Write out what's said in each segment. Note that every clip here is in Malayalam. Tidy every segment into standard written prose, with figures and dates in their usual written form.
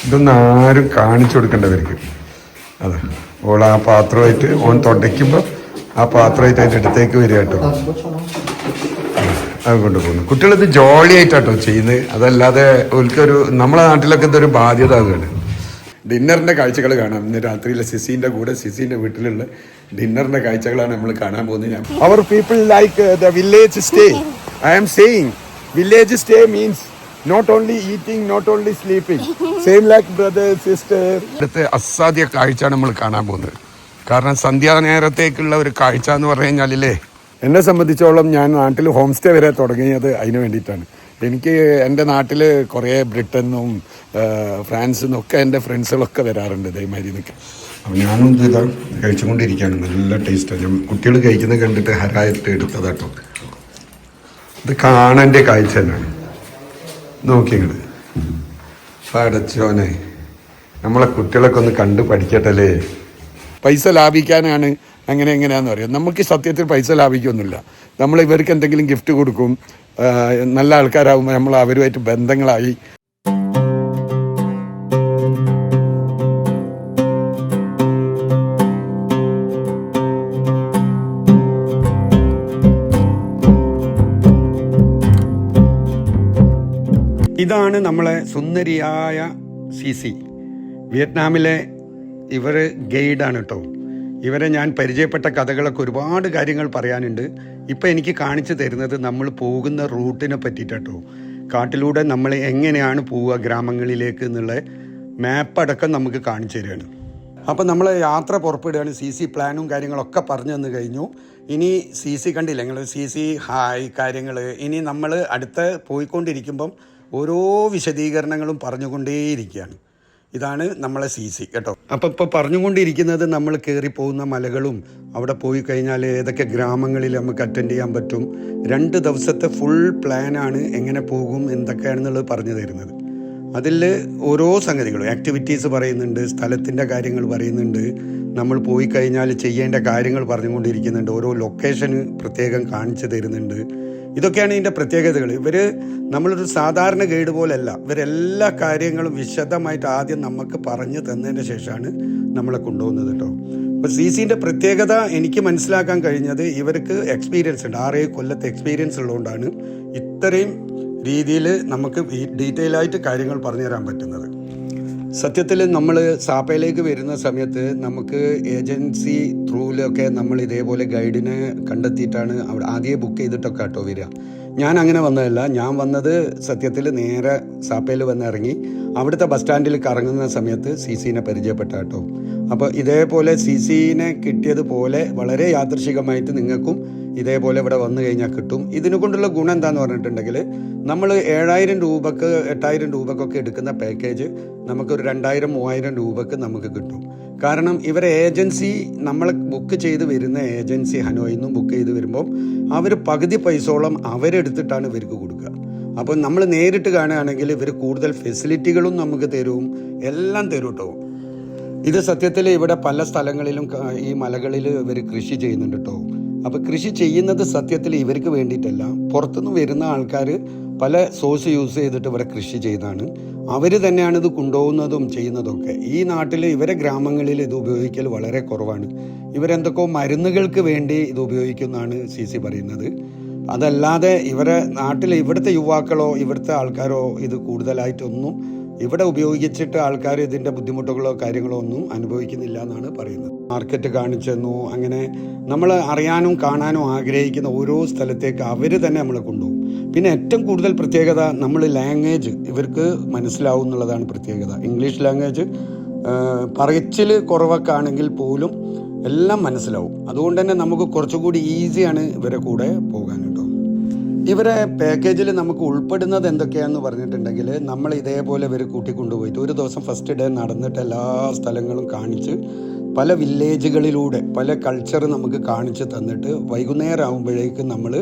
ഇതൊന്നും ആരും കാണിച്ചു കൊടുക്കേണ്ടവർക്ക്. അതെ, ഓൾ ആ പാത്രമായിട്ട് ഓൻ തുടയ്ക്കുമ്പോൾ ആ പാത്രമായിട്ട് അതിൻ്റെ അടുത്തേക്ക് വരിക കേട്ടോ. അത് കൊണ്ടുപോകുന്നു. കുട്ടികളിത് ജോളി ആയിട്ടാട്ടോ ചെയ്യുന്നത്. അതല്ലാതെ ഓൽക്കൊരു നമ്മളെ നാട്ടിലൊക്കെ ഇതൊരു ബാധ്യത ആവുകയാണ്. ഡിന്നറിൻ്റെ കാഴ്ചകൾ കാണാം. ഇന്ന് രാത്രിയിലെ സിസിൻ്റെ കൂടെ സിസിൻ്റെ വീട്ടിലുള്ള ഡിന്നറിൻ്റെ കാഴ്ചകളാണ് നമ്മൾ കാണാൻ പോകുന്നത്. അവർ people like the village stay. I am saying village stay means not only eating, not only sleeping, same like brother, sister. അടുത്ത അസാധ്യ കാഴ്ചയാണ് നമ്മൾ കാണാൻ പോകുന്നത്. കാരണം സന്ധ്യാനേരത്തേക്കുള്ള ഒരു കാഴ്ച എന്ന് പറഞ്ഞു കഴിഞ്ഞാലില്ലേ, എന്നെ സംബന്ധിച്ചോളം ഞാൻ നാട്ടിൽ ഹോം സ്റ്റേ വരെ തുടങ്ങിയത് അതിന് വേണ്ടിയിട്ടാണ്. എനിക്ക് എൻ്റെ നാട്ടിൽ കുറേ ബ്രിട്ടനും ഫ്രാൻസിൽ നിന്നൊക്കെ എൻ്റെ ഫ്രണ്ട്സുകളൊക്കെ വരാറുണ്ട് ഇതേമാതിരി നിൽക്കുക. അപ്പോൾ ഞാനും ഇതാ കഴിച്ചുകൊണ്ടിരിക്കുകയാണ്. നല്ല ടേസ്റ്റാണ്. കുട്ടികൾ കഴിക്കുന്നത് കണ്ടിട്ട് ഹരായിട്ട് എടുത്തതാട്ടോ. ഇത് കാണേണ്ട കാഴ്ച തന്നെയാണ്. നോക്കിങ്ങള് അടച്ചോനെ, നമ്മളെ കുട്ടികളൊക്കെ ഒന്ന് കണ്ട് പഠിക്കട്ടല്ലേ. പൈസ ലാഭിക്കാനാണ് അങ്ങനെ എങ്ങനെയാന്ന് പറയാം. നമുക്ക് സത്യത്തിൽ പൈസ ലാഭിക്കൊന്നുമില്ല. നമ്മൾ ഇവർക്ക് എന്തെങ്കിലും ഗിഫ്റ്റ് കൊടുക്കും, നല്ല ആൾക്കാരാകുമ്പോൾ നമ്മൾ അവരുമായിട്ട് ബന്ധങ്ങളായി. ഇതാണ് നമ്മളെ സുന്ദരിയായ സിസി. വിയറ്റ്നാമിലെ ഇവർ ഗൈഡാണ് കേട്ടോ. ഇവരെ ഞാൻ പരിചയപ്പെട്ട കഥകളൊക്കെ ഒരുപാട് കാര്യങ്ങൾ പറയാനുണ്ട്. ഇപ്പം എനിക്ക് കാണിച്ചു തരുന്നത് നമ്മൾ പോകുന്ന റൂട്ടിനെ പറ്റിയിട്ടോ. കാട്ടിലൂടെ നമ്മൾ എങ്ങനെയാണ് പോവുക ഗ്രാമങ്ങളിലേക്ക് എന്നുള്ള മാപ്പടക്കം നമുക്ക് കാണിച്ചു തരികയാണ്. അപ്പം നമ്മൾ യാത്ര പുറപ്പെടുകയാണ്. സിസി പ്ലാനും കാര്യങ്ങളൊക്കെ പറഞ്ഞു തന്നു കഴിഞ്ഞു. ഇനി സിസി കണ്ടില്ല നിങ്ങൾ, സിസി ഹായ് കാര്യങ്ങൾ. ഇനി നമ്മൾ അടുത്ത് പോയിക്കൊണ്ടിരിക്കുമ്പം ഓരോ വിശദീകരണങ്ങളും പറഞ്ഞുകൊണ്ടേയിരിക്കുകയാണ്. ഇതാണ് നമ്മളെ സിസി കേട്ടോ. അപ്പോൾ ഇപ്പോൾ പറഞ്ഞുകൊണ്ടിരിക്കുന്നത് നമ്മൾ കയറിപ്പോകുന്ന മലകളും അവിടെ പോയി കഴിഞ്ഞാൽ ഏതൊക്കെ ഗ്രാമങ്ങളിൽ നമുക്ക് അറ്റൻഡ് ചെയ്യാൻ പറ്റും. 2 ദിവസത്തെ ഫുൾ പ്ലാനാണ്, എങ്ങനെ പോകും എന്തൊക്കെയാണെന്നുള്ളത് പറഞ്ഞു തരുന്നത്. അതിൽ ഓരോ സംഗതികളും ആക്ടിവിറ്റീസ് പറയുന്നുണ്ട്, സ്ഥലത്തിൻ്റെ കാര്യങ്ങൾ പറയുന്നുണ്ട്, നമ്മൾ പോയി കഴിഞ്ഞാൽ ചെയ്യേണ്ട കാര്യങ്ങൾ പറഞ്ഞുകൊണ്ടിരിക്കുന്നുണ്ട്, ഓരോ ലൊക്കേഷന് പ്രത്യേകം കാണിച്ചു തരുന്നുണ്ട്. ഇതൊക്കെയാണ് ഇതിൻ്റെ പ്രത്യേകതകൾ. ഇവർ നമ്മളൊരു സാധാരണ ഗൈഡ് പോലെയല്ല. ഇവരെല്ലാ കാര്യങ്ങളും വിശദമായിട്ട് ആദ്യം നമുക്ക് പറഞ്ഞു തന്നതിന് ശേഷമാണ് നമ്മളെ കൊണ്ടുപോകുന്നത് കേട്ടോ. അപ്പോൾ സിസിൻ്റെ പ്രത്യേകത എനിക്ക് മനസ്സിലാക്കാൻ കഴിഞ്ഞത് ഇവർക്ക് എക്സ്പീരിയൻസ് ഉണ്ട്. 6 കൊല്ലത്തെ എക്സ്പീരിയൻസ് ഉള്ളതുകൊണ്ടാണ് ഇത്രയും രീതിയിൽ നമുക്ക് ഡീറ്റെയിൽ ആയിട്ട് കാര്യങ്ങൾ പറഞ്ഞു തരാൻ പറ്റുന്നത്. സത്യത്തിൽ നമ്മൾ സാപ്പയിലേക്ക് വരുന്ന സമയത്ത് നമുക്ക് ഏജൻസി ത്രൂവിലൊക്കെ നമ്മൾ ഇതേപോലെ ഗൈഡിനെ കണ്ടെത്തിയിട്ടാണ് അവിടെ ആദ്യം ബുക്ക് ചെയ്തിട്ടൊക്കെ കേട്ടോ വരിക. ഞാൻ അങ്ങനെ വന്നതല്ല. ഞാൻ വന്നത് സത്യത്തിൽ നേരെ സാപ്പയിൽ വന്നിറങ്ങി അവിടുത്തെ ബസ് സ്റ്റാൻഡിൽ കറങ്ങുന്ന സമയത്ത് സിസിനെ പരിചയപ്പെട്ട കേട്ടോ. അപ്പോൾ ഇതേപോലെ സിസിനെ കിട്ടിയതുപോലെ വളരെ യാദൃശികമായിട്ട് നിങ്ങൾക്കും ഇതേപോലെ ഇവിടെ വന്നു കഴിഞ്ഞാൽ കിട്ടും. ഇതിനെ കൊണ്ടുള്ള ഗുണം എന്താണെന്ന് പറഞ്ഞിട്ടുണ്ടെങ്കിൽ നമ്മൾ 7,000 രൂപക്ക് 8,000 രൂപക്കൊക്കെ എടുക്കുന്ന പാക്കേജ് നമുക്കൊരു 2,000-3,000 രൂപക്ക് നമുക്ക് കിട്ടും. കാരണം ഇവരെ ഏജൻസി നമ്മൾ ബുക്ക് ചെയ്ത് വരുന്ന ഏജൻസി ഹനോയിൽ നിന്നും ബുക്ക് ചെയ്ത് വരുമ്പോൾ അവർ പകുതി പൈസയോളം അവരെടുത്തിട്ടാണ് ഇവർക്ക് കൊടുക്കുക. അപ്പോൾ നമ്മൾ നേരിട്ട് കാണുകയാണെങ്കിൽ ഇവർ കൂടുതൽ ഫെസിലിറ്റികളും നമുക്ക് തരും, എല്ലാം തരും കേട്ടോ. ഇത് സത്യത്തിൽ ഇവിടെ പല സ്ഥലങ്ങളിലും ഈ മലകളിൽ ഇവർ കൃഷി ചെയ്യുന്നുണ്ട് കേട്ടോ. അപ്പോൾ കൃഷി ചെയ്യുന്നത് സത്യത്തിൽ ഇവർക്ക് വേണ്ടിയിട്ടല്ല, പുറത്തുനിന്ന് വരുന്ന ആൾക്കാർ പല സോഴ്സ് യൂസ് ചെയ്തിട്ട് ഇവിടെ കൃഷി ചെയ്താണ്. അവർ തന്നെയാണ് ഇത് കൊണ്ടുപോകുന്നതും ചെയ്യുന്നതൊക്കെ. ഈ നാട്ടിൽ ഇവരെ ഗ്രാമങ്ങളിൽ ഇത് ഉപയോഗിക്കൽ വളരെ കുറവാണ്. ഇവരെന്തൊക്കെയോ മരുന്നുകൾക്ക് വേണ്ടി ഇത് ഉപയോഗിക്കുമെന്നാണ് സിസി പറയുന്നത്. അതല്ലാതെ ഇവരെ നാട്ടിൽ ഇവിടുത്തെ യുവാക്കളോ ഇവിടുത്തെ ആൾക്കാരോ ഇത് കൂടുതലായിട്ടൊന്നും ഇവിടെ ഉപയോഗിച്ചിട്ട് ആൾക്കാർ ഇതിൻ്റെ ബുദ്ധിമുട്ടുകളോ കാര്യങ്ങളോ ഒന്നും അനുഭവിക്കുന്നില്ല എന്നാണ് പറയുന്നത്. മാർക്കറ്റ് കാണിച്ചു തന്നു. അങ്ങനെ നമ്മൾ അറിയാനും കാണാനും ആഗ്രഹിക്കുന്ന ഓരോ സ്ഥലത്തേക്ക് അവർ തന്നെ നമ്മളെ കൊണ്ടുപോകും. പിന്നെ ഏറ്റവും കൂടുതൽ പ്രത്യേകത നമ്മൾ ലാംഗ്വേജ് ഇവർക്ക് മനസ്സിലാവും എന്നുള്ളതാണ് പ്രത്യേകത. ഇംഗ്ലീഷ് ലാംഗ്വേജ് പറച്ചിൽ കുറവൊക്കെ ആണെങ്കിൽ പോലും എല്ലാം മനസ്സിലാവും. അതുകൊണ്ട് തന്നെ നമുക്ക് കുറച്ചുകൂടി ഈസിയാണ് ഇവരെ കൂടെ പോകാൻ കേട്ടോ. ഇവരെ പാക്കേജിൽ നമുക്ക് ഉൾപ്പെടുന്നത് എന്തൊക്കെയാണെന്ന് പറഞ്ഞിട്ടുണ്ടെങ്കിൽ നമ്മൾ ഇതേപോലെ ഇവർ കൂട്ടിക്കൊണ്ടുപോയിട്ട് ഒരു ദിവസം ഫസ്റ്റ് ഡേ നടന്നിട്ട് എല്ലാ സ്ഥലങ്ങളും കാണിച്ച് പല വില്ലേജുകളിലൂടെ പല കൾച്ചർ നമുക്ക് കാണിച്ച് തന്നിട്ട് വൈകുന്നേരം ആകുമ്പോഴേക്കും നമ്മൾ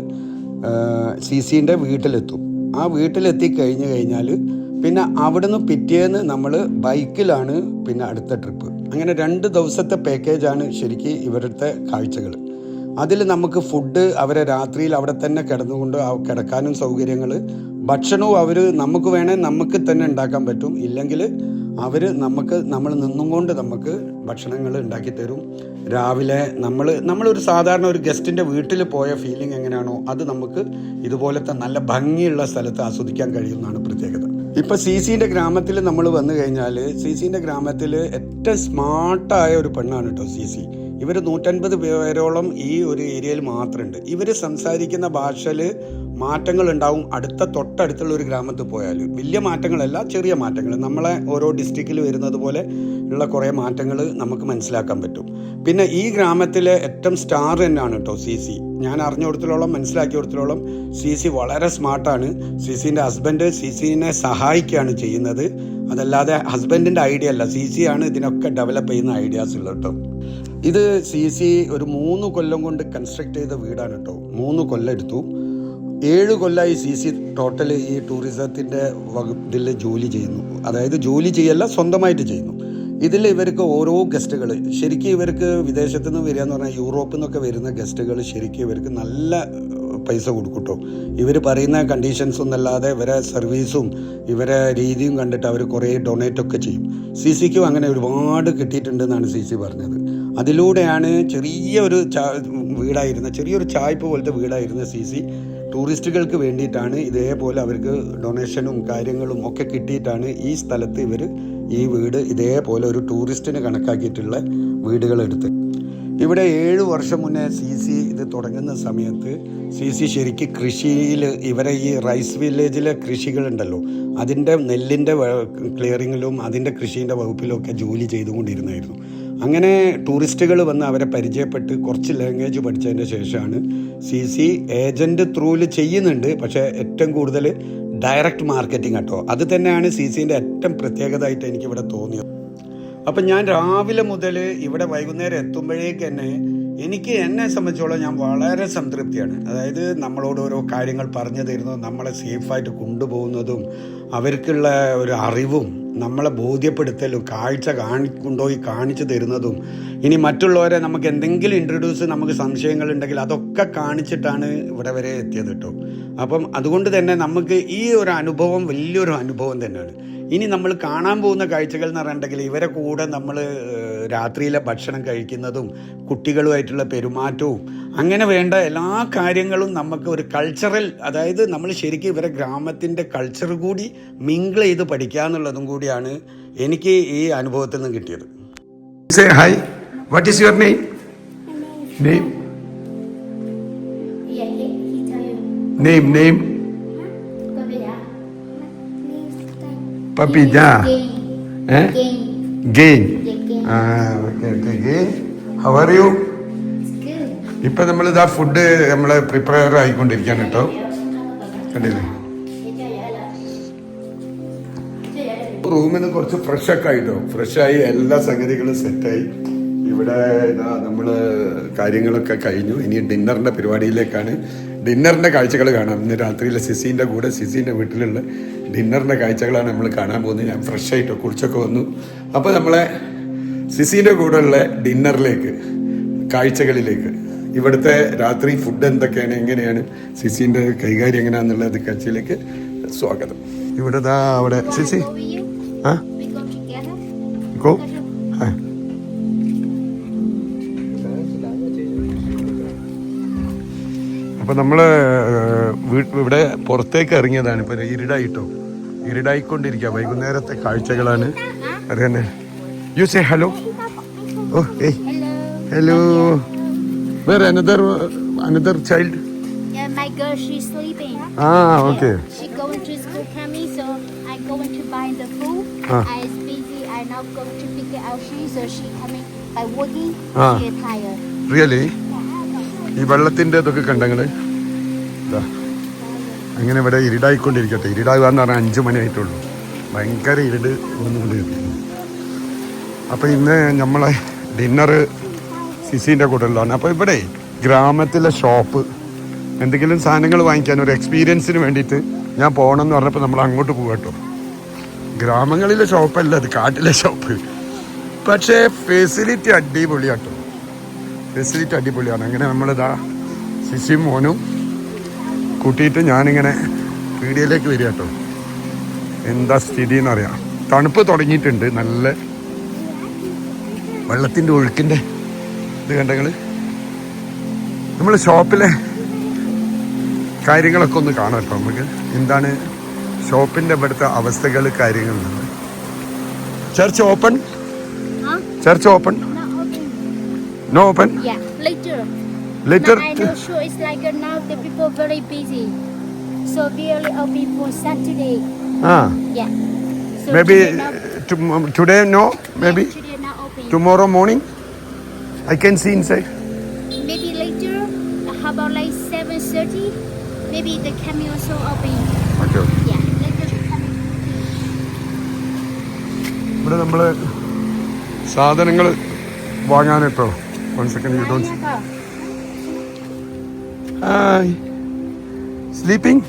സിസിൻ്റെ വീട്ടിലെത്തും. ആ വീട്ടിലെത്തി കഴിഞ്ഞാൽ പിന്നെ അവിടുന്ന് പിറ്റേന്ന് നമ്മൾ ബൈക്കിലാണ് പിന്നെ അടുത്ത ട്രിപ്പ്. അങ്ങനെ 2 ദിവസത്തെ പാക്കേജാണ് ശരിക്കും ഇവരുടെ കാഴ്ചകൾ. അതിൽ നമുക്ക് ഫുഡ് അവരെ രാത്രിയിൽ അവിടെ തന്നെ കിടന്നുകൊണ്ട് കിടക്കാനും സൗകര്യങ്ങൾ, ഭക്ഷണവും അവർ നമുക്ക് വേണേൽ നമുക്ക് തന്നെ ഉണ്ടാക്കാൻ പറ്റും. ഇല്ലെങ്കിൽ അവർ നമ്മൾ നിന്നും കൊണ്ട് നമുക്ക് ഭക്ഷണങ്ങൾ ഉണ്ടാക്കി തരും. രാവിലെ നമ്മളൊരു സാധാരണ ഒരു ഗസ്റ്റിൻ്റെ വീട്ടിൽ പോയ ഫീലിംഗ് എങ്ങനെയാണോ അത് നമുക്ക് ഇതുപോലത്തെ നല്ല ഭംഗിയുള്ള സ്ഥലത്ത് ആസ്വദിക്കാൻ കഴിയുമെന്നാണ് പ്രത്യേകത. ഇപ്പം CCൻ്റെ ഗ്രാമത്തിൽ നമ്മൾ വന്നു കഴിഞ്ഞാൽ CCൻ്റെ ഗ്രാമത്തിൽ ഏറ്റവും സ്മാർട്ടായ ഒരു പെണ്ണാണ് കേട്ടോ CC. ഇവർ 150 പേരോളം ഈ ഒരു ഏരിയയിൽ മാത്രമുണ്ട്. ഇവർ സംസാരിക്കുന്ന ഭാഷയിൽ മാറ്റങ്ങൾ ഉണ്ടാവും. തൊട്ടടുത്തുള്ള ഒരു ഗ്രാമത്തിൽ പോയാൽ വലിയ മാറ്റങ്ങളല്ല, ചെറിയ മാറ്റങ്ങൾ, നമ്മളെ ഓരോ ഡിസ്ട്രിക്റ്റിൽ വരുന്നത് പോലെ ഉള്ള കുറേ മാറ്റങ്ങൾ നമുക്ക് മനസ്സിലാക്കാൻ പറ്റും. പിന്നെ ഈ ഗ്രാമത്തിലെ ഏറ്റവും സ്റ്റാർ തന്നെയാണ് കേട്ടോ CC. ഞാൻ മനസ്സിലാക്കി കൊടുത്തോളം CC വളരെ സ്മാർട്ടാണ്. CCൻ്റെ ഹസ്ബൻഡ് CCനെ സഹായിക്കുകയാണ് ചെയ്യുന്നത്. അതല്ലാതെ ഹസ്ബൻഡിൻ്റെ ഐഡിയ അല്ല, CC ആണ് ഇതിനൊക്കെ ഡെവലപ്പ് ചെയ്യുന്ന ഐഡിയാസ് ഉള്ളത് കേട്ടോ. ഇത് CC ഒരു 3 കൊല്ലം കൊണ്ട് കൺസ്ട്രക്ട് ചെയ്ത വീടാണ് കേട്ടോ. 3 കൊല്ലം എടുത്തു. 7 കൊല്ലമായി CC ടോട്ടൽ ഈ ടൂറിസത്തിൻ്റെ ഇതിൽ ജോലി ചെയ്യുന്നു. അതായത് ജോലി ചെയ്യല്ല, സ്വന്തമായിട്ട് ചെയ്യുന്നു. ഇതിൽ ഇവർക്ക് ഓരോ ഗസ്റ്റുകൾ ശരിക്കും ഇവർക്ക് വിദേശത്തു നിന്ന് വരിക എന്ന് പറഞ്ഞാൽ യൂറോപ്പിൽ നിന്നൊക്കെ വരുന്ന ഗസ്റ്റുകൾ ശരിക്കും ഇവർക്ക് നല്ല പൈസ കൊടുക്കും കേട്ടോ. ഇവർ പറയുന്ന കണ്ടീഷൻസ് ഒന്നല്ലാതെ ഇവരെ സർവീസും ഇവരെ രീതിയും കണ്ടിട്ട് അവർ കുറേ ഡൊണേറ്റൊക്കെ ചെയ്യും. CCക്കും അങ്ങനെ ഒരുപാട് കിട്ടിയിട്ടുണ്ടെന്നാണ് CC പറഞ്ഞത്. അതിലൂടെയാണ് ചെറിയൊരു ചായ്പ പോലത്തെ വീടായിരുന്ന CC ടൂറിസ്റ്റുകൾക്ക് വേണ്ടിയിട്ടാണ് ഇതേപോലെ അവർക്ക് ഡൊണേഷനും കാര്യങ്ങളും ഒക്കെ കിട്ടിയിട്ടാണ് ഈ സ്ഥലത്ത് ഇവർ ഈ വീട് ഇതേപോലെ ഒരു ടൂറിസ്റ്റിന് കണക്കാക്കിയിട്ടുള്ള വീടുകളെടുത്ത്. ഇവിടെ 7 വർഷം മുന്നേ CC ഇത് തുടങ്ങുന്ന സമയത്ത് CC ശരിക്കും കൃഷിയിൽ ഇവരെ ഈ റൈസ് വില്ലേജിലെ കൃഷികളുണ്ടല്ലോ അതിൻ്റെ നെല്ലിൻ്റെ ക്ലിയറിങ്ങിലും അതിൻ്റെ കൃഷീൻ്റെ വകുപ്പിലൊക്കെ ജോലി ചെയ്തുകൊണ്ടിരുന്നായിരുന്നു. അങ്ങനെ ടൂറിസ്റ്റുകൾ വന്ന് അവരെ പരിചയപ്പെട്ട് കുറച്ച് ലാംഗ്വേജ് പഠിച്ചതിൻ്റെ ശേഷമാണ് CC ഏജൻറ്റ് ത്രൂവിൽ ചെയ്യുന്നുണ്ട്. പക്ഷേ ഏറ്റവും കൂടുതൽ ഡയറക്റ്റ് മാർക്കറ്റിംഗ് കേട്ടോ. അത് തന്നെയാണ് CCൻ്റെ ഏറ്റവും പ്രത്യേകതയായിട്ട് എനിക്കിവിടെ തോന്നിയത്. അപ്പം ഞാൻ രാവിലെ മുതൽ ഇവിടെ വൈകുന്നേരം എത്തുമ്പോഴേക്ക് തന്നെ എന്നെ സംബന്ധിച്ചോളം ഞാൻ വളരെ സംതൃപ്തിയാണ്. അതായത് നമ്മളോട് ഓരോ കാര്യങ്ങൾ പറഞ്ഞു തരുന്നതും നമ്മളെ സേഫായിട്ട് കൊണ്ടുപോകുന്നതും അവർക്കുള്ള ഒരു അറിവും നമ്മളെ ബോധ്യപ്പെടുത്തലും കൊണ്ടുപോയി കാണിച്ചു തരുന്നതും ഇനി മറ്റുള്ളവരെ നമുക്ക് എന്തെങ്കിലും നമുക്ക് സംശയങ്ങളുണ്ടെങ്കിൽ അതൊക്കെ കാണിച്ചിട്ടാണ് ഇവിടെ വരെ എത്തിയത് കേട്ടോ. അപ്പം അതുകൊണ്ട് തന്നെ നമുക്ക് ഈ ഒരു അനുഭവം വലിയൊരു അനുഭവം തന്നെയാണ്. ഇനി നമ്മൾ കാണാൻ പോകുന്ന കാഴ്ചകൾ എന്ന് പറഞ്ഞിട്ടുണ്ടെങ്കിൽ ഇവരെ കൂടെ നമ്മൾ രാത്രിയിലെ ഭക്ഷണം കഴിക്കുന്നതും കുട്ടികളുമായിട്ടുള്ള പെരുമാറ്റവും അങ്ങനെ വേണ്ട എല്ലാ കാര്യങ്ങളും നമുക്ക് ഒരു കൾച്ചറൽ, അതായത് നമ്മൾ ശരിക്കും ഇവരെ ഗ്രാമത്തിൻ്റെ കൾച്ചർ കൂടി മിങ്കിൾ ചെയ്ത് പഠിക്കുക എന്നുള്ളതും കൂടിയാണ് എനിക്ക് ഈ അനുഭവത്തിൽ നിന്ന് കിട്ടിയത്. Say hi. What is your name? Name? Name. Papija. Gain. Okay. Gain. How are you? ഇപ്പം നമ്മളിതാ ഫുഡ് നമ്മളെ പ്രിപ്പയർ ആയിക്കൊണ്ടിരിക്കുകയാണ് കേട്ടോ. കണ്ടില്ലേ, റൂമിൽ നിന്ന് കുറച്ച് ഫ്രഷായി എല്ലാ സംഗതികളും സെറ്റായി. ഇവിടെ ഇതാ നമ്മൾ കാര്യങ്ങളൊക്കെ കഴിഞ്ഞു. ഇനി ഡിന്നറിൻ്റെ പരിപാടിയിലേക്കാണ്. ഡിന്നറിൻ്റെ കാഴ്ചകൾ കാണാം. ഇന്ന് രാത്രിയിലെ സിസിൻ്റെ വീട്ടിലുള്ള ഡിന്നറിൻ്റെ കാഴ്ചകളാണ് നമ്മൾ കാണാൻ പോകുന്നത്. ഞാൻ ഫ്രഷായിട്ടോ കുറിച്ചൊക്കെ വന്നു. അപ്പോൾ നമ്മളെ സിസിൻ്റെ കൂടെയുള്ള ഡിന്നറിലേക്ക്, കാഴ്ചകളിലേക്ക്, ഇവിടുത്തെ രാത്രി ഫുഡ് എന്തൊക്കെയാണ്, എങ്ങനെയാണ് സിസിൻ്റെ കൈകാര്യം എങ്ങനെയാണെന്നുള്ളത് കാഴ്ചയിലേക്ക് സ്വാഗതം. ഇവിടെ അവിടെ സിസി ഗോ. അപ്പം നമ്മൾ ഇവിടെ പുറത്തേക്ക് ഇറങ്ങിയതാണ്. ഇപ്പം ഇരുടായിക്കൊണ്ടിരിക്കുക. വൈകുന്നേരത്തെ കാഴ്ചകളാണ്. അറിയാനെ യു സേ ഹലോ. ഓ ഏയ് hello. Where another child? Yeah, my girl, she's sleeping. Okay. She going to school coming, so I going to buy the food. I is busy. I now going to pick out she, so she coming by walking. She is tired. Really? ഈ വെള്ളത്തിൻ്റെ ഇതൊക്കെ കണ്ടങ്ങള് അങ്ങനെ ഇവിടെ ഇരുടായിക്കൊണ്ടിരിക്കട്ടെ. ഇരുടാകുക എന്ന് പറഞ്ഞാൽ 5 മണി ആയിട്ടുള്ളൂ. ഭയങ്കര ഇരുട് വന്നുകൊണ്ടിരിക്കുന്നു. അപ്പം ഇന്ന് നമ്മളെ ഡിന്നറ് സിസിൻ്റെ കൂടെയുള്ളതാണ്. അപ്പോൾ ഇവിടെ ഗ്രാമത്തിലെ ഷോപ്പ് എന്തെങ്കിലും സാധനങ്ങൾ വാങ്ങിക്കാൻ ഒരു എക്സ്പീരിയൻസിന് വേണ്ടിയിട്ട് ഞാൻ പോകണമെന്ന് പറഞ്ഞപ്പോൾ നമ്മൾ അങ്ങോട്ട് പോകാം കേട്ടോ. ഗ്രാമങ്ങളിലെ ഷോപ്പല്ല അത്, കാട്ടിലെ ഷോപ്പ്. പക്ഷേ ഫെസിലിറ്റി അടിപൊളിയാട്ടോ. അടിപൊളിയാണ്. അങ്ങനെ നമ്മളിതാ സിസിയും മോനും കൂട്ടിയിട്ട് ഞാനിങ്ങനെ പീടികയിലേക്ക് വരിക കേട്ടോ. എന്താ സ്ഥിതി എന്നറിയാം. തണുപ്പ് തുടങ്ങിയിട്ടുണ്ട്. നല്ല വെള്ളത്തിൻ്റെ ഒഴുക്കിൻ്റെ ഇത് കണ്ടങ്ങൾ. നമ്മൾ ഷോപ്പിലെ കാര്യങ്ങളൊക്കെ ഒന്ന് കാണാം കേട്ടോ നമുക്ക്. എന്താണ് ഷോപ്പിൻ്റെ ഇവിടുത്തെ അവസ്ഥകൾ, കാര്യങ്ങളുണ്ട്. Church open? Church open? No open? Yeah, later. Later? Now, I know sure it's like now the people very busy. So we only open for Saturday. Yeah. So Maybe today today no? Maybe today not open. tomorrow morning? I can see inside. Maybe later. How about like 7:30? Maybe the camera also open. Okay. Yeah, later the camera. ഇവിടെ നമ്മൾ സാധനങ്ങൾ വാങ്ങാനിട്ടോ. 1 second, you don't. Hi. Sleeping?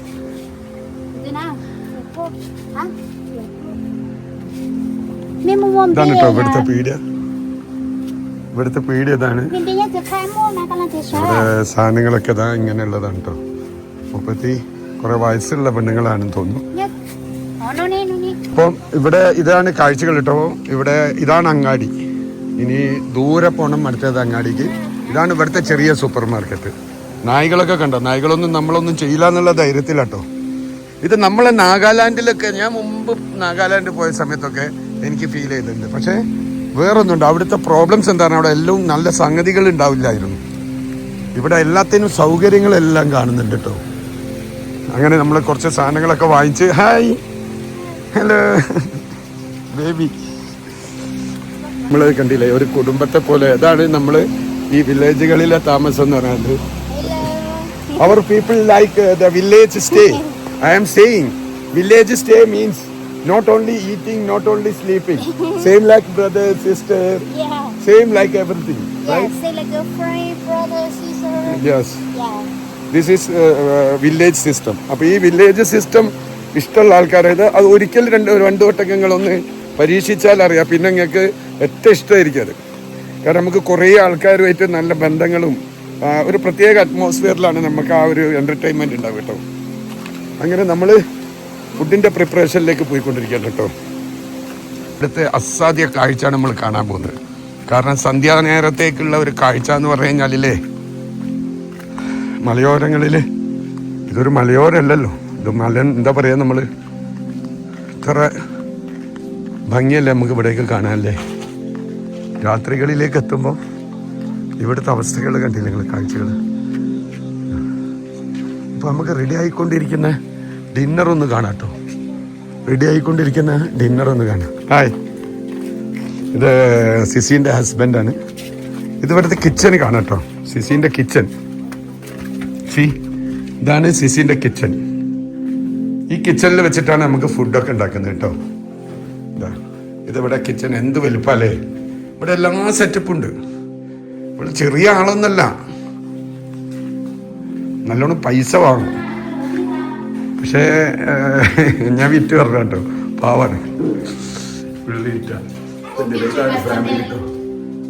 ഇതാണ് കേട്ടോ ഇവിടുത്തെ പീഡിയ. ഇവിടുത്തെ പീഡിയ ഇതാണ്. ഇവിടെ സാധനങ്ങളൊക്കെ ഇതാ ഇങ്ങനെയുള്ളതാണ് കേട്ടോ. 30 കുറെ വയസ്സുള്ള പെണ്ണുങ്ങളാണെന്ന് തോന്നുന്നു. അപ്പം ഇവിടെ ഇതാണ് കാഴ്ചകൾ കേട്ടോ. ഇവിടെ ഇതാണ് അങ്ങാടി. ഇനി ദൂരെ പോകണം അടുത്തത് അങ്ങാടിക്ക്. ഇതാണ് ഇവിടുത്തെ ചെറിയ സൂപ്പർ മാർക്കറ്റ്. നായ്കളൊക്കെ കണ്ടോ? നായ്കളൊന്നും നമ്മളൊന്നും ചെയ്യില്ല എന്നുള്ള ധൈര്യത്തിലാട്ടോ. ഇത് നമ്മളെ നാഗാലാൻഡിലൊക്കെ, ഞാൻ മുമ്പ് നാഗാലാൻഡ് പോയ സമയത്തൊക്കെ എനിക്ക് ഫീൽ ചെയ്തിട്ടുണ്ട്. പക്ഷേ വേറൊന്നുണ്ട്, അവിടുത്തെ പ്രോബ്ലംസ് എന്താണ്, അവിടെ എല്ലാം നല്ല സംഗതികൾ ഉണ്ടാവില്ലായിരുന്നു. ഇവിടെ എല്ലാത്തിനും സൗകര്യങ്ങളെല്ലാം കാണുന്നുണ്ട് കേട്ടോ. അങ്ങനെ നമ്മൾ കുറച്ച് സാധനങ്ങളൊക്കെ വാങ്ങിച്ച്. Hi, hello baby. നമ്മൾ കണ്ടില്ലേ ഒരു കുടുംബത്തെ പോലെ. അതാണ് നമ്മൾ ഈ വില്ലേജുകളിലെ താമസം എന്ന് പറയുന്നത്. അവർ people like the village stay. I am saying village stay means not only eating, not only sleeping. Same like brother, sister. Yeah. Same like everything, right? Yeah, say like a friend, brother, sister. Yes. Yeah. This is village system. അപ്പോൾ ഈ വില്ലേജ് സിസ്റ്റം ഇഷ്ടമുള്ള ആൾക്കാരായത് അത് ഒരിക്കൽ രണ്ട് വട്ടങ്ങളൊന്ന് പരീക്ഷിച്ചാൽ അറിയാം. പിന്നെ നിങ്ങൾക്ക് ഏറ്റവും ഇഷ്ടമായിരിക്കും അത്. കാരണം നമുക്ക് കുറേ ആൾക്കാരുമായിട്ട് നല്ല ബന്ധങ്ങളും ഒരു പ്രത്യേക അറ്റ്മോസ്ഫിയറിലാണ് നമുക്ക് ആ ഒരു എൻ്റർടൈൻമെൻറ്റ് ഉണ്ടാവും കേട്ടോ. അങ്ങനെ നമ്മൾ ഫുഡിൻ്റെ പ്രിപ്പറേഷനിലേക്ക് പോയിക്കൊണ്ടിരിക്കുകയാണ് കേട്ടോ. ഇവിടുത്തെ അസാധ്യ കാഴ്ചയാണ് നമ്മൾ കാണാൻ പോകുന്നത്. കാരണം സന്ധ്യാനേരത്തേക്കുള്ള ഒരു കാഴ്ച എന്ന് പറഞ്ഞു കഴിഞ്ഞാലില്ലേ, മലയോരങ്ങളിൽ ഇതൊരു മലയോരമല്ലല്ലോ, ഇത് എന്താ പറയുക, നമ്മൾ ഇത്ര ഭംഗിയല്ലേ നമുക്ക് ഇവിടേക്ക് കാണാനല്ലേ. രാത്രികളിലേക്ക് എത്തുമ്പോൾ ഇവിടുത്തെ അവസ്ഥകൾ കണ്ടില്ലേ നിങ്ങൾ, കാഴ്ചകൾ. അപ്പോൾ നമുക്ക് റെഡി ആയിക്കൊണ്ടിരിക്കുന്ന ഡിന്നർ ഒന്ന് കാണാം കേട്ടോ. റെഡി ആയിക്കൊണ്ടിരിക്കുന്ന ഡിന്നർ ഒന്ന് കാണാം. ഹായ്, ഇത് സിസിൻ്റെ ഹസ്ബൻഡാണ്. ഇത് ഇവിടുത്തെ കിച്ചൺ കാണാം കേട്ടോ. സിസിൻ്റെ കിച്ചൺ. ഇതാണ് സിസിൻ്റെ കിച്ചൺ. ഈ കിച്ചണിൽ വെച്ചിട്ടാണ് നമുക്ക് ഫുഡൊക്കെ ഉണ്ടാക്കുന്നത് കേട്ടോ. ഇതിവിടെ കിച്ചൺ എന്ത് വലുപ്പല്ലേ. ഇവിടെ എല്ലാ സെറ്റപ്പും ഉണ്ട്. ഇവിടെ ചെറിയ ആളൊന്നല്ല, നല്ലോണം പൈസ വാങ്ങും. പക്ഷേ ഞാൻ വിറ്റ് പറഞ്ഞു കേട്ടോ, പാവാണ്.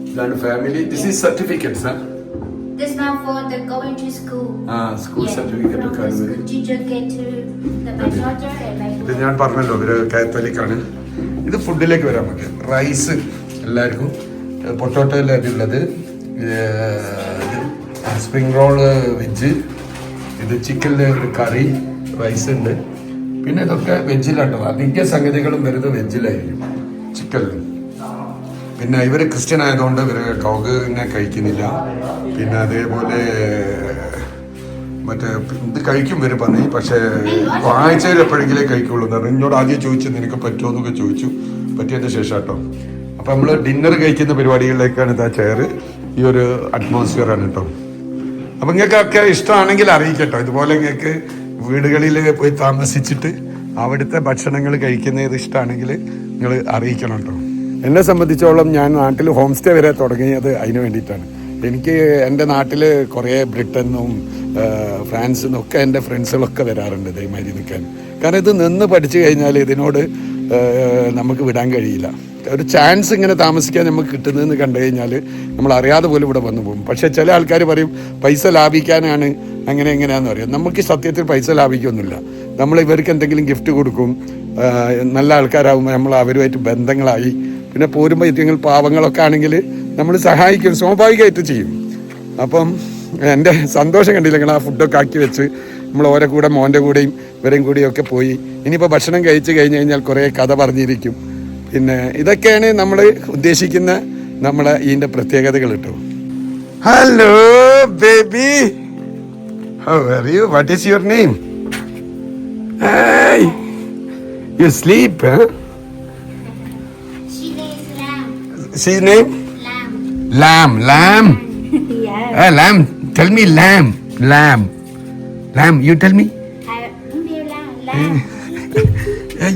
ഇതാണ് family. This is certificates. This now for the going to school. School certificate ഒക്കെ. Teacher get to my daughter and my. ഇത് ഞാൻ പറഞ്ഞല്ലോ ഇവര് കാത്തലിക്കാണ്. ഇത് ഫുഡിലേക്ക് വരാൻ നമുക്ക്. റൈസ് എല്ലാവർക്കും, പൊട്ടോട്ടോയിലെ ഉള്ളത്, സ്പ്രിംഗ് റോള് വെജ്, ഇത് ചിക്കനിലെ കറി, റൈസ് ഉണ്ട്. പിന്നെ ഇതൊക്കെ വെജിലാട്ടോ. അധിക സംഗതികളും വരുന്നത് വെജിലായിരിക്കും, ചിക്കനിൽ. പിന്നെ ഇവർ ക്രിസ്ത്യൻ ആയതുകൊണ്ട് ഇവർ ഡോഗിനെ കഴിക്കുന്നില്ല. പിന്നെ അതേപോലെ മറ്റേ ഇത് കഴിക്കും ഇവർ പന്നി, പക്ഷേ ആഴ്ചയിൽ എപ്പോഴെങ്കിലും കഴിക്കുള്ളൂ എന്ന് പറഞ്ഞു. എന്നോട് ആദ്യം ചോദിച്ചു നിനക്ക് പറ്റുമോ എന്നൊക്കെ ചോദിച്ചു. പറ്റിയതിന് ശേഷം കേട്ടോ. അപ്പം നമ്മൾ ഡിന്നർ കഴിക്കുന്ന പരിപാടികളിലേക്കാണ് ഇതാ ചെയറ്. ഈ ഒരു അറ്റ്മോസ്ഫിയറാണ് കേട്ടോ. അപ്പം നിങ്ങൾക്കൊക്കെ ഇഷ്ടമാണെങ്കിൽ അറിയിക്കട്ടോ. ഇതുപോലെ നിങ്ങൾക്ക് വീടുകളിൽ പോയി താമസിച്ചിട്ട് അവിടുത്തെ ഭക്ഷണങ്ങൾ കഴിക്കുന്നത് ഇഷ്ടമാണെങ്കിൽ നിങ്ങൾ അറിയിക്കണം കേട്ടോ. എന്നെ സംബന്ധിച്ചോളം ഞാൻ നാട്ടിൽ ഹോം സ്റ്റേ വരെ തുടങ്ങിയത് അതിന് വേണ്ടിയിട്ടാണ്. എനിക്ക് എൻ്റെ നാട്ടിൽ കുറേ ബ്രിട്ടനും ഫ്രാൻസിൽ നിന്നൊക്കെ എൻ്റെ ഫ്രണ്ട്സുകളൊക്കെ വരാറുണ്ട് ഇതേമാതിരി നിൽക്കാൻ. കാരണം ഇത് നിന്ന് പഠിച്ചു കഴിഞ്ഞാൽ ഇതിനോട് നമുക്ക് വിടാൻ കഴിയില്ല. ഒരു ചാൻസ് ഇങ്ങനെ താമസിക്കാൻ നമുക്ക് കിട്ടുന്നതെന്ന് കണ്ടു കഴിഞ്ഞാൽ നമ്മൾ അറിയാതെ പോലും ഇവിടെ വന്നു പോകും. പക്ഷേ ചില ആൾക്കാർ പറയും പൈസ ലാഭിക്കാനാണ് അങ്ങനെ എങ്ങനെയാണെന്ന് പറയാം. നമുക്ക് സത്യത്തിൽ പൈസ ലാഭിക്കൊന്നുമില്ല. നമ്മൾ ഇവർക്ക് എന്തെങ്കിലും ഗിഫ്റ്റ് കൊടുക്കും, നല്ല ആൾക്കാരാകുമ്പോൾ നമ്മൾ അവരുമായിട്ട് ബന്ധങ്ങളായി, പിന്നെ പോരുമ്പോൾ ഇതെങ്കിൽ പാവങ്ങളൊക്കെ ആണെങ്കിൽ നമ്മൾ സഹായിക്കും, സ്വാഭാവികമായിട്ട് ചെയ്യും. അപ്പം എൻ്റെ സന്തോഷം കണ്ടില്ലെങ്കിൽ ആ ഫുഡൊക്കെ ആക്കി വെച്ച് നമ്മൾ ഓരോ കൂടെ മോൻ്റെ കൂടെയും ഇവരെയും കൂടിയൊക്കെ പോയി. ഇനിയിപ്പോൾ ഭക്ഷണം കഴിച്ച് കഴിഞ്ഞ് കഴിഞ്ഞാൽ കുറേ കഥ പറഞ്ഞിരിക്കും. പിന്നെ ഇതൊക്കെയാണ് നമ്മൾ ഉദ്ദേശിക്കുന്ന നമ്മളെ ഇതിൻ്റെ പ്രത്യേകതകൾ കേട്ടോ. Hello baby, how are you? What is your name? Hey, you sleep, huh? She is lamb. She's name? Lamb. Lamb. Yeah. Lamb. Tell me lamb. Lamb. You tell me. Lamb.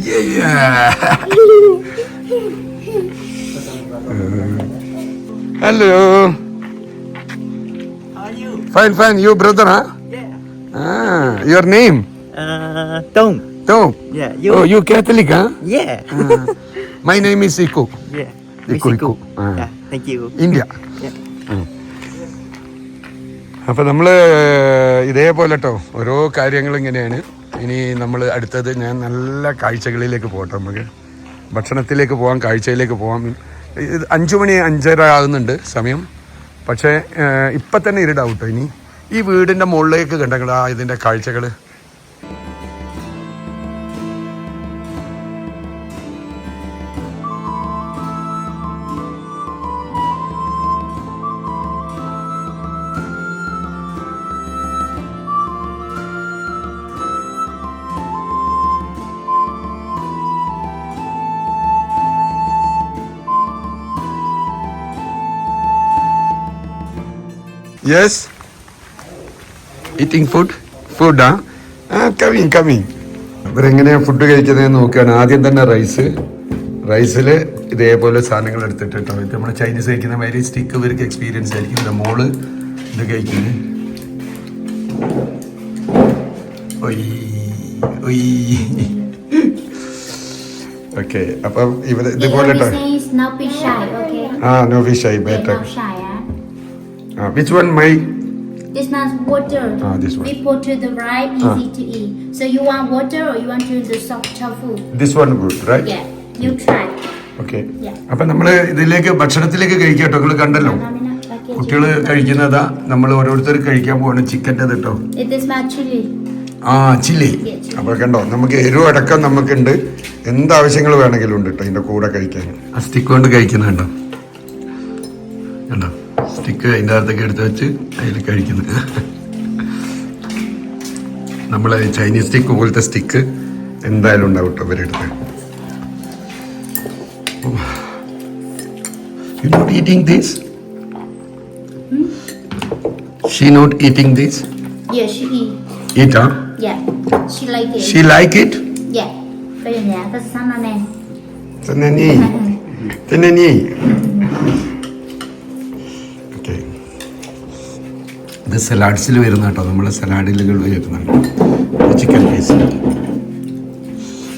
Yeah. Hello. How are you? Fine. You brother, huh? Yeah. Your name? Tom. Tom. Yeah. You? Oh, you Catholic, huh? Yeah. My name is Iku. Yeah. Iku. Yeah. Thank you. India. Yeah. അപ്പം നമ്മൾ ഇതേപോലെ കേട്ടോ ഓരോ കാര്യങ്ങൾ ഇങ്ങനെയാണ്. ഇനി നമ്മൾ അടുത്തത് ഞാൻ നല്ല കാഴ്ചകളിലേക്ക് പോകട്ടെ. നമുക്ക് ഭക്ഷണത്തിലേക്ക് പോകാം, കാഴ്ചയിലേക്ക് പോകാം. 5 മണി 5:30 ആകുന്നുണ്ട് സമയം. പക്ഷേ ഇപ്പം തന്നെ ഇരുടാവും കേട്ടോ. ഇനി ഈ വീടിൻ്റെ മുകളിലേക്ക് കണ്ടെങ്കിലാ ഇതിൻ്റെ കാഴ്ചകൾ. Yes? Eating food? Food, huh? Coming. ഇവരെങ്ങനെയാണ് ഫുഡ് കഴിക്കുന്നതെന്ന് നോക്കുകയാണ്. ആദ്യം തന്നെ റൈസിൽ ഇതേപോലെ സാധനങ്ങൾ എടുത്തിട്ട് കേട്ടോ. ഇത് നമ്മൾ ചൈനീസ് കഴിക്കുന്ന മാതിരി സ്റ്റിക്ക് ഇവർക്ക് എക്സ്പീരിയൻസ് ആയിരിക്കും. ഇത് മോള് ഇത് കഴിക്കുന്നത്. ഓക്കെ, അപ്പം ഇവര് ഇതുപോലെ കേട്ടോ. Not be shy, okay? No be shy, better. Not shy, Which one, my? This one's water. This one. We put to the right, easy to eat. So you want water or you want to the soft tofu? This one good, right? Yeah, you try. Okay. Yeah. അപ്പം നമ്മൾ ഇതിലേക്ക് ഭക്ഷണത്തിലേക്ക് കഴിക്കാട്ടോ. നിങ്ങൾ കണ്ടല്ലോ കുട്ടികൾ കഴിക്കുന്നതാ. നമ്മൾ ഓരോരുത്തർ കഴിക്കാൻ പോവാണ് ചിക്കൻ്റെ കേട്ടോ. It is my chili. Chilli. അപ്പോൾ കണ്ടോ, നമുക്ക് എരിവ് അടക്കം നമുക്കുണ്ട്. എന്താവശ്യങ്ങൾ വേണമെങ്കിലും ഉണ്ട് കേട്ടോ ഇതിൻ്റെ കൂടെ കഴിക്കാൻ. ആ സ്റ്റിക്ക് കൊണ്ട് കഴിക്കുന്നുണ്ടോ? കണ്ടോ, സ്റ്റിക്ക് അതിൻ്റെ അകത്തൊക്കെ എടുത്ത് വെച്ച് അതിൽ കഴിക്കുന്നത്. നമ്മൾ ചൈനീസ് സ്റ്റിക്ക് പോലത്തെ സ്റ്റിക്ക് എന്തായാലും ഉണ്ടാവും കേട്ടോ ഇവരെടുത്ത്. You not eating this? She not eating this? Yeah, she eat. Eat, huh? Yeah, she like it. She like it? Yeah. Bây giờ nhà có sẵn anh em. Teneni. Okay. ഇത് സലാഡ്സിൽ വരുന്ന കേട്ടോ. നമ്മളെ സലാഡിലുകൾ വരുന്നുണ്ട് ചിക്കൻ പീസ്.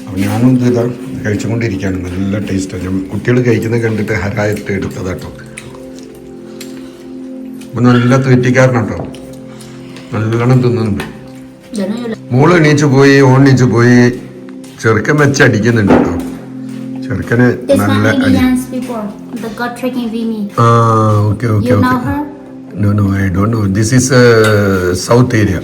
അപ്പം ഞാനും ഇതാ കഴിച്ചുകൊണ്ടിരിക്കുകയാണ്. നല്ല ടേസ്റ്റാണ്. ഞാൻ കുട്ടികൾ കഴിക്കുന്നത് കണ്ടിട്ട് ഹരായിട്ട് എടുത്തതാട്ടോ. അപ്പം നല്ല തീറ്റിക്കാരനാട്ടോ, നല്ലോണം തിന്നുന്നുണ്ട്. മോള് എണീച്ചു പോയി, ഓണീച്ചു പോയി. ചെറുക്കൻ വെച്ച് അടിക്കുന്നുണ്ട് കേട്ടോ. ചെറുക്കന് നല്ല അടി. Okay. No, I don't know. This is South area.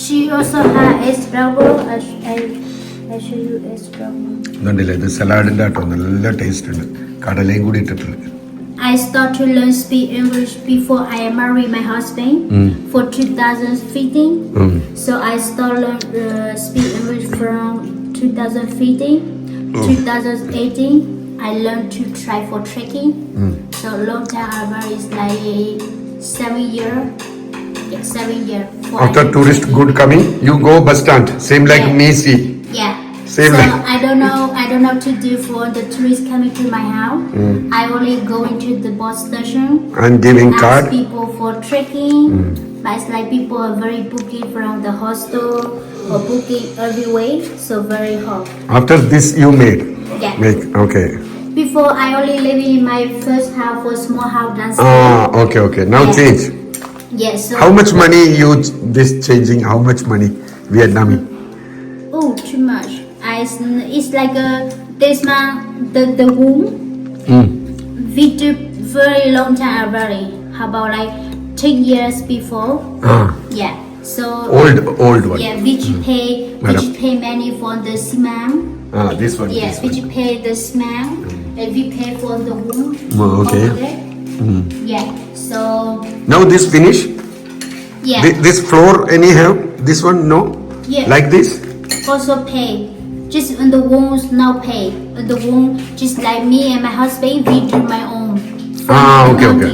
She also has escargot. I show you escargot. ഇതുണ്ടല്ലേ, ഇത് സലാഡിൻ്റെ കേട്ടോ. നല്ല ടേസ്റ്റ് ഉണ്ട്. കടലയും കൂടി ഇട്ടിട്ടുണ്ട്. I start to learn speak English before I married my husband for 2015. So I start learn speak English from 2015. 2018 I learned to try for trekking. So long time I married is like 7 years. Yeah, 7 years. After tourist good coming, you go bus stand. Same like me, see. Yeah. Same so like. I don't know to do for the tourists coming to my house. I only go into the bus station And giving ask card. people for trekking. But it's like people are very booking from the hostel or booking everywhere, so very hot. After this you made. Yeah. Make okay. Before I only living in my first house for small house downstairs. Okay. Now Yeah. change. Yeah, so How much money you this changing? How much money Vietnamese? oh, too much. It's like this man the womb. We do very long time already. How about like 10 years before? Yeah. So Old one. yeah, which pay money for the SMAM. This one. Yes, which pay the SMAM and we pay for the womb. Okay. over there. Yeah. So Now this finish. yeah. This floor any have? This one no? Yeah. Like this? Also pay. Just on the wounds, no pay. On the wound, just like me and my husband, we do my own. Okay.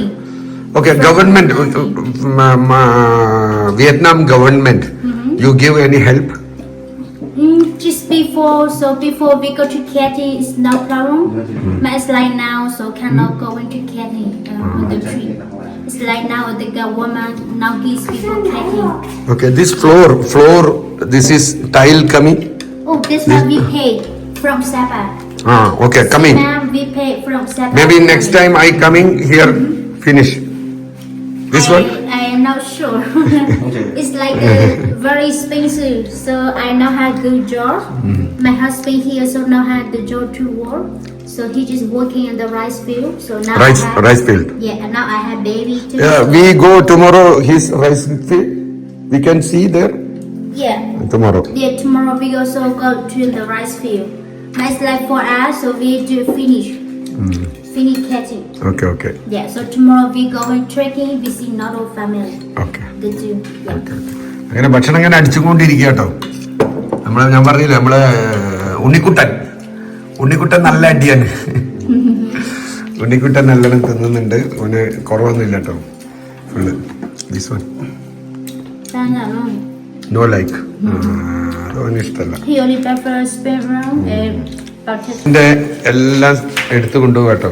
Okay, government, Vietnam government, you give any help? Just before we go to Katy, it's no problem. But it's like now, so cannot go into Katy on the trip. It's like now the government now gives people Katy. Okay, this floor, this is tile coming? Oh, this one we pay from Sapa. Okay, coming. Now we pay from Sapa. Maybe next time I coming here, finish. This one? I am not sure. It's like very expensive. So I now have good job. My husband he also now have the job to work. So he just working in the rice field. So now Rice field. Yeah, and now I have baby too. Yeah, we go tomorrow his rice field. We can see there Yeah. tomorrow. Yeah, tomorrow we also go to the rice field. Nice like for us, so we do finish catching. Okay. Yeah, so tomorrow we going trekking. We see Noto family. Okay. The two. Yeah. അങ്ങനെ ഭക്ഷണം ഇങ്ങനെ അടിച്ചുകൊണ്ടിരിക്കുക കേട്ടോ. ഞാൻ പറഞ്ഞില്ലേ നമ്മളെ ഉണ്ണിക്കുട്ടൻ നല്ല അടിയാണ്. ഉണ്ണിക്കുട്ടൻ നല്ലോണം തിന്നുന്നുണ്ട്. അവന് കുറവൊന്നുമില്ല കേട്ടോ. Full this one no like അതവന് ഇഷ്ടമല്ല. He only prefers spin round and bucket. എൻ്റെ എല്ലാം എടുത്തു കൊണ്ടുപോകും കേട്ടോ.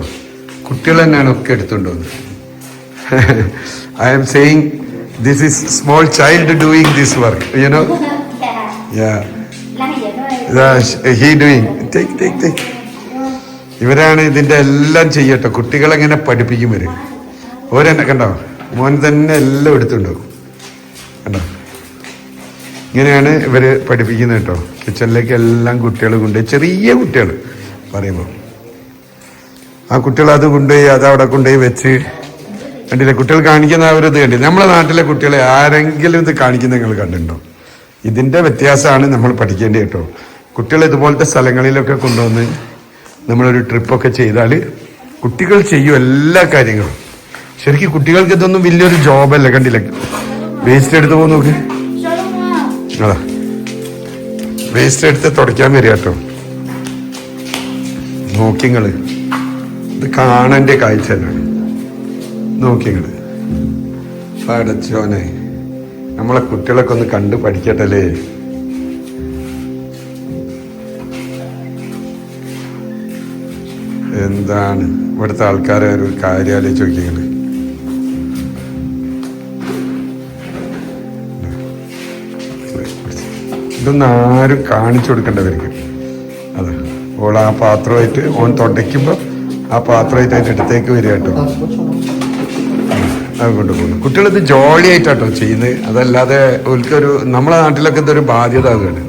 കുട്ടികൾ തന്നെയാണ് ഒക്കെ എടുത്തുകൊണ്ടുപോകുന്നത്. I am saying this is small child doing this work you know. Yeah. He doing take ഇവരാണ് ഇതിന്റെ എല്ലാം ചെയ്യട്ടോ. കുട്ടികളെങ്ങനെ പഠിപ്പിക്കും ഇവര്. ഓരെന്നെ കണ്ടോ, മോൻ തന്നെ എല്ലാം എടുത്തുണ്ടാവും കണ്ടോ. ഇങ്ങനെയാണ് ഇവര് പഠിപ്പിക്കുന്നത് കേട്ടോ. കിച്ചണിലേക്ക് എല്ലാം കുട്ടികൾ കൊണ്ടുപോയി, ചെറിയ കുട്ടികൾ പറയുമ്പോൾ ആ കുട്ടികൾ അത് കൊണ്ടുപോയി അതവിടെ കൊണ്ടുപോയി വെച്ച് കണ്ടില്ലേ. കുട്ടികൾ കാണിക്കുന്ന ആ ഒരു ഇത് കണ്ടില്ല. നമ്മളെ നാട്ടിലെ കുട്ടികളെ ആരെങ്കിലും ഇത് കാണിക്കുന്ന നിങ്ങൾ കണ്ടിട്ടുണ്ടോ? ഇതിന്റെ വ്യത്യാസമാണ് നമ്മൾ പഠിക്കേണ്ടത് കേട്ടോ. കുട്ടികൾ ഇതുപോലത്തെ സ്ഥലങ്ങളിലൊക്കെ കൊണ്ടുവന്ന് നമ്മളൊരു ട്രിപ്പൊക്കെ ചെയ്താൽ കുട്ടികൾ ചെയ്യും എല്ലാ കാര്യങ്ങളും. ശരിക്കും കുട്ടികൾക്ക് ഇതൊന്നും വലിയൊരു ജോബല്ല. കണ്ടില്ലേ, വേസ്റ്റ് എടുത്ത് പോകുന്ന നോക്ക്. അതാ വേസ്റ്റ് എടുത്ത് തുടയ്ക്കാൻ വരിക കേട്ടോ. നോക്കിങ്ങള് ഇത് കാണേണ്ട കാഴ്ച തന്നെയാണ്. നോക്കിങ്ങള് അടച്ചോനെ, നമ്മളെ കുട്ടികളൊക്കെ ഒന്ന് കണ്ട് പഠിക്കട്ടല്ലേ. എന്താണ് ഇവിടുത്തെ ആൾക്കാരെ ഒരു കാര്യാലയം ചോദിക്കുന്നത്. ഇതൊന്നും ആരും കാണിച്ചു കൊടുക്കേണ്ടവർക്ക്. അതെ, ഓൾ ആ പാത്രമായിട്ട് ഓൻ തുടയ്ക്കുമ്പോൾ ആ പാത്രമായിട്ട് അതിൻ്റെ അടുത്തേക്ക് വരിക കേട്ടോ. അത് കൊണ്ടുപോകുന്നു. കുട്ടികളിത് ജോളി ആയിട്ടാട്ടോ ചെയ്യുന്നത്. അതല്ലാതെ ഓൽക്കൊരു നമ്മളെ നാട്ടിലൊക്കെ ഇതൊരു ബാധ്യത ആവുകയാണ്.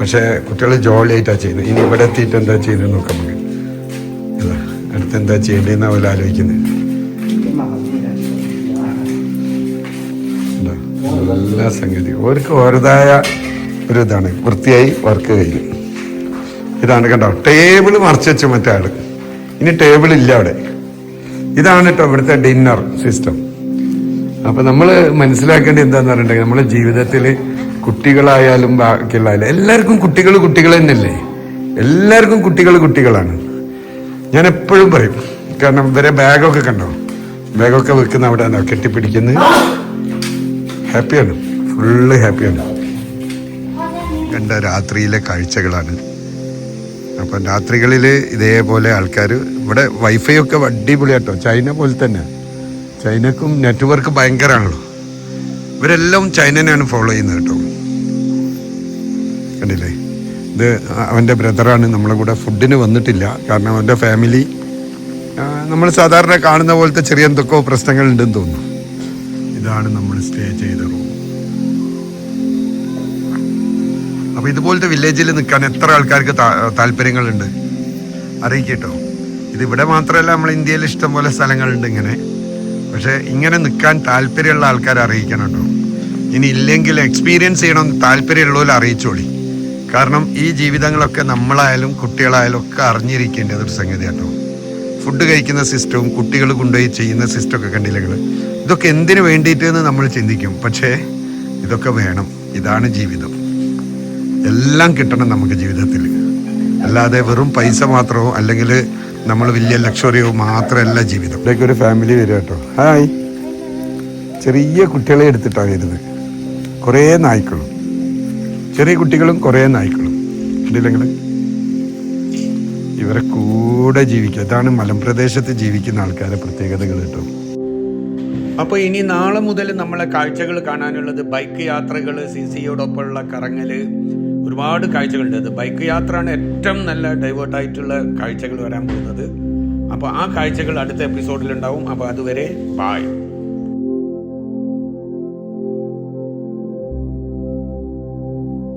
പക്ഷെ കുട്ടികൾ ജോളി ആയിട്ടാണ് ചെയ്യുന്നത്. ഇനി ഇവിടെ എത്തിയിട്ട് എന്താ ചെയ്യുന്നത് നോക്കാം നമുക്ക്. അടുത്ത് എന്താ ചെയ്യേണ്ടതെന്ന് അവർ ആലോചിക്കുന്നത്. എല്ലാ സംഗതി ഓർക്ക് ഓരതായ ഒരു ഇതാണ്. വൃത്തിയായി വർക്ക് കഴിഞ്ഞു. ഇതാണ് കണ്ടോ, ടേബിൾ മറച്ചു വെച്ച മറ്റേ ആള്. ഇനി ടേബിൾ ഇല്ല അവിടെ. ഇതാണ് കേട്ടോ ഇവിടുത്തെ ഡിന്നർ സിസ്റ്റം. അപ്പൊ നമ്മൾ മനസ്സിലാക്കേണ്ടത് എന്താന്ന് പറഞ്ഞിട്ടുണ്ടെങ്കിൽ നമ്മുടെ ജീവിതത്തിൽ കുട്ടികളായാലും ബാക്കിയുള്ളായാലും എല്ലാവർക്കും കുട്ടികൾ തന്നെയല്ലേ. എല്ലാവർക്കും കുട്ടികളാണ്. ഞാൻ എപ്പോഴും പറയും. കാരണം ഇവരെ ബാഗൊക്കെ കണ്ടോ, ബാഗൊക്കെ വെക്കുന്ന അവിടെ കെട്ടിപ്പിടിക്കുന്നത്. ഹാപ്പിയാണ്, ഫുള്ള് ഹാപ്പിയാണ്. കണ്ട രാത്രിയിലെ കാഴ്ചകളാണ്. അപ്പം രാത്രികളിൽ ഇതേപോലെ ആൾക്കാർ ഇവിടെ വൈഫൈ ഒക്കെ അടിപൊളിയാട്ടോ. ചൈന പോലെ തന്നെ. ചൈനക്കും നെറ്റ്വർക്ക് ഭയങ്കരമാണല്ലോ. ഇവരെല്ലാം ചൈനനെയാണ് ഫോളോ ചെയ്യുന്നത് കേട്ടോ. കണ്ടില്ലേ, ഇത് അവൻ്റെ ബ്രദറാണ്. നമ്മളെ കൂടെ ഫുഡിന് വന്നിട്ടില്ല. കാരണം അവൻ്റെ ഫാമിലി നമ്മൾ സാധാരണ കാണുന്ന പോലത്തെ ചെറിയ എന്തൊക്കെയോ പ്രശ്നങ്ങൾ ഉണ്ടെന്ന് തോന്നുന്നു. ഇതാണ് നമ്മൾ സ്റ്റേ ചെയ്ത റൂം. അപ്പോൾ ഇതുപോലത്തെ വില്ലേജിൽ നിൽക്കാൻ എത്ര ആൾക്കാർക്ക് താല്പര്യങ്ങളുണ്ട് അറിയിക്കട്ടോ. ഇതിവിടെ മാത്രമല്ല, നമ്മൾ ഇന്ത്യയിൽ ഇഷ്ടംപോലെ സ്ഥലങ്ങളുണ്ട് ഇങ്ങനെ. പക്ഷേ ഇങ്ങനെ നിൽക്കാൻ താല്പര്യമുള്ള ആൾക്കാരെ അറിയിക്കണം കേട്ടോ. ഇനി ഇല്ലെങ്കിൽ എക്സ്പീരിയൻസ് ചെയ്യണം താല്പര്യമുള്ളവരെ അറിയിച്ചോളി. കാരണം ഈ ജീവിതങ്ങളൊക്കെ നമ്മളായാലും കുട്ടികളായാലും ഒക്കെ അറിഞ്ഞിരിക്കേണ്ടതൊരു സംഗതി കേട്ടോ. ഫുഡ് കഴിക്കുന്ന സിസ്റ്റവും കുട്ടികൾ കൊണ്ടുപോയി ചെയ്യുന്ന സിസ്റ്റമൊക്കെ കണ്ടില്ലെങ്കിൽ ഇതൊക്കെ എന്തിനു വേണ്ടിയിട്ടെന്ന് നമ്മൾ ചിന്തിക്കും. പക്ഷേ ഇതൊക്കെ വേണം. ഇതാണ് ജീവിതം. എല്ലാം കിട്ടണം നമുക്ക് ജീവിതത്തിൽ. അല്ലാതെ വെറും പൈസ മാത്രമോ അല്ലെങ്കിൽ നമ്മൾ വലിയ ലക്ഷറിയോ മാത്രമല്ല ജീവിതം. ഇവിടേക്ക് ഒരു ഫാമിലി വരിക കേട്ടോ. ഹായ്. ചെറിയ കുട്ടികളെ എടുത്തിട്ടാണ് വരുന്നത്. കുറേ നായ്ക്കളും, ചെറിയ കുട്ടികളും കുറേ നായ്ക്കളും ഉണ്ടില്ലെങ്കിൽ ഇവരെ കൂടെ ജീവിക്കുക. ഇതാണ് മലമ്പ്രദേശത്ത് ജീവിക്കുന്ന ആൾക്കാരെ പ്രത്യേകതകൾ കേട്ടോ. അപ്പോൾ ഇനി നാളെ മുതൽ നമ്മളെ കാഴ്ചകൾ കാണാനുള്ളത് ബൈക്ക് യാത്രകൾ, സിസിയോടൊപ്പമുള്ള കറങ്ങൽ, ഒരുപാട് കാഴ്ചകളുണ്ട്. അത് ബൈക്ക് യാത്രയാണ് ഏറ്റവും നല്ല ഡൈവേർട്ടായിട്ടുള്ള കാഴ്ചകൾ വരാൻ പോകുന്നത്. അപ്പോൾ ആ കാഴ്ചകൾ അടുത്ത എപ്പിസോഡിലുണ്ടാവും. അപ്പോൾ അതുവരെ ബായ്.